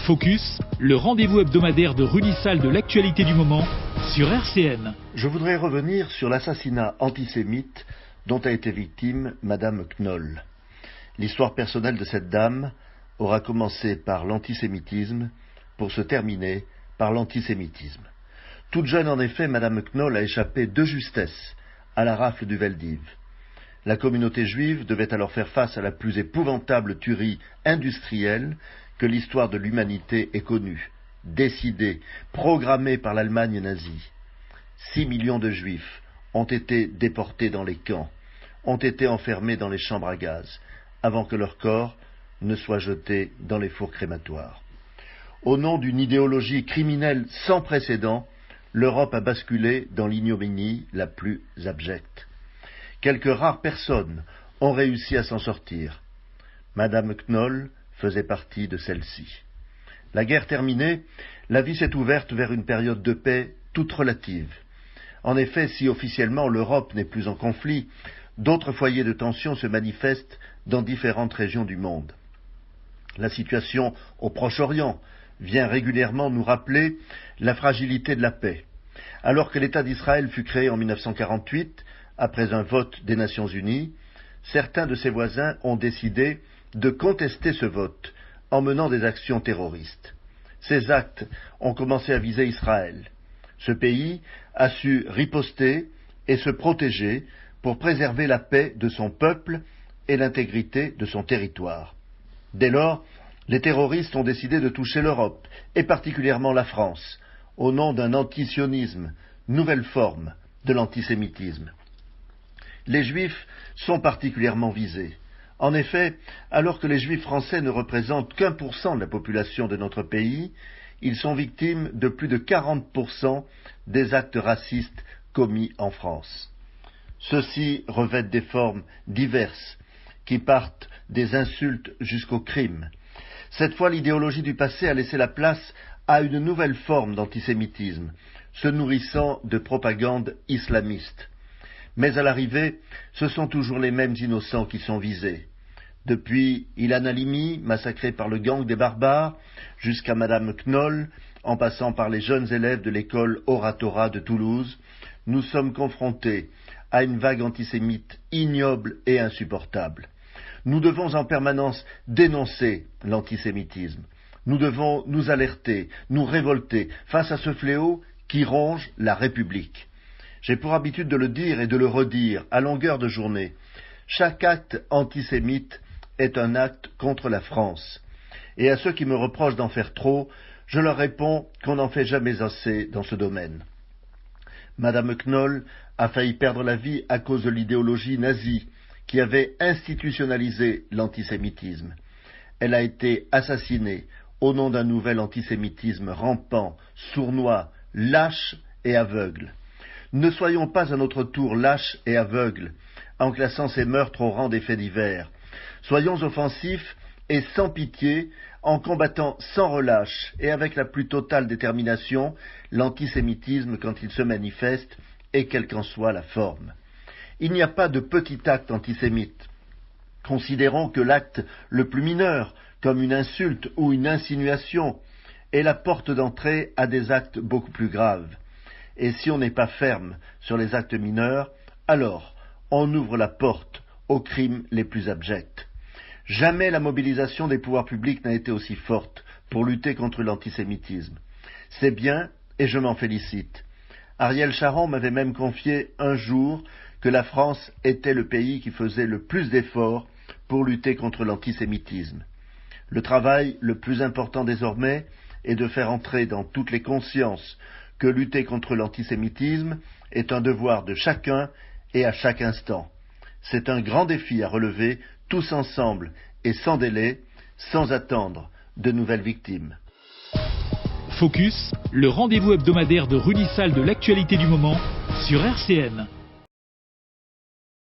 Focus, le rendez-vous hebdomadaire de Rudy Sall de l'actualité du moment sur RCN. Je voudrais revenir sur l'assassinat antisémite dont a été victime Madame Knoll. L'histoire personnelle de cette dame aura commencé par l'antisémitisme pour se terminer par l'antisémitisme. Toute jeune en effet, Madame Knoll a échappé de justesse à la rafle du Veldiv. La communauté juive devait alors faire face à la plus épouvantable tuerie industrielle que l'histoire de l'humanité ait connue, décidée, programmée par l'Allemagne nazie. 6 millions de juifs ont été déportés dans les camps, ont été enfermés dans les chambres à gaz, avant que leur corps ne soit jeté dans les fours crématoires. Au nom d'une idéologie criminelle sans précédent, l'Europe a basculé dans l'ignominie la plus abjecte. Quelques rares personnes ont réussi à s'en sortir. Madame Knoll faisait partie de celle-ci. La guerre terminée, la vie s'est ouverte vers une période de paix toute relative. En effet, si officiellement l'Europe n'est plus en conflit, d'autres foyers de tension se manifestent dans différentes régions du monde. La situation au Proche-Orient vient régulièrement nous rappeler la fragilité de la paix. Alors que l'État d'Israël fut créé en 1948, après un vote des Nations Unies, certains de ses voisins ont décidé de contester ce vote en menant des actions terroristes. Ces actes ont commencé à viser Israël. Ce pays a su riposter et se protéger pour préserver la paix de son peuple et l'intégrité de son territoire. Dès lors, les terroristes ont décidé de toucher l'Europe, et particulièrement la France, au nom d'un antisionisme, nouvelle forme de l'antisémitisme. Les Juifs sont particulièrement visés. En effet, alors que les Juifs français ne représentent qu'1% de la population de notre pays, ils sont victimes de plus de 40% des actes racistes commis en France. Ceux-ci revêtent des formes diverses, qui partent des insultes jusqu'aux crimes. Cette fois, l'idéologie du passé a laissé la place à une nouvelle forme d'antisémitisme, se nourrissant de propagande islamiste. Mais à l'arrivée, ce sont toujours les mêmes innocents qui sont visés. Depuis Ilan Halimi, massacré par le gang des barbares, jusqu'à Madame Knoll, en passant par les jeunes élèves de l'école Oratora de Toulouse, nous sommes confrontés à une vague antisémite ignoble et insupportable. Nous devons en permanence dénoncer l'antisémitisme. Nous devons nous alerter, nous révolter face à ce fléau qui ronge la République. J'ai pour habitude de le dire et de le redire à longueur de journée. Chaque acte antisémite est un acte contre la France. Et à ceux qui me reprochent d'en faire trop, je leur réponds qu'on n'en fait jamais assez dans ce domaine. Madame Knoll a failli perdre la vie à cause de l'idéologie nazie qui avait institutionnalisé l'antisémitisme. Elle a été assassinée au nom d'un nouvel antisémitisme rampant, sournois, lâche et aveugle. Ne soyons pas à notre tour lâches et aveugles, en classant ces meurtres au rang des faits divers. Soyons offensifs et sans pitié, en combattant sans relâche et avec la plus totale détermination l'antisémitisme quand il se manifeste et quelle qu'en soit la forme. Il n'y a pas de petit acte antisémite. Considérons que l'acte le plus mineur, comme une insulte ou une insinuation, est la porte d'entrée à des actes beaucoup plus graves. Et si on n'est pas ferme sur les actes mineurs, alors on ouvre la porte aux crimes les plus abjects. Jamais la mobilisation des pouvoirs publics n'a été aussi forte pour lutter contre l'antisémitisme. C'est bien, et je m'en félicite. Ariel Sharon m'avait même confié un jour que la France était le pays qui faisait le plus d'efforts pour lutter contre l'antisémitisme. Le travail le plus important désormais est de faire entrer dans toutes les consciences que lutter contre l'antisémitisme est un devoir de chacun et à chaque instant. C'est un grand défi à relever tous ensemble et sans délai, sans attendre de nouvelles victimes. Focus, le rendez-vous hebdomadaire de Rudy Sall de l'actualité du moment sur RCN.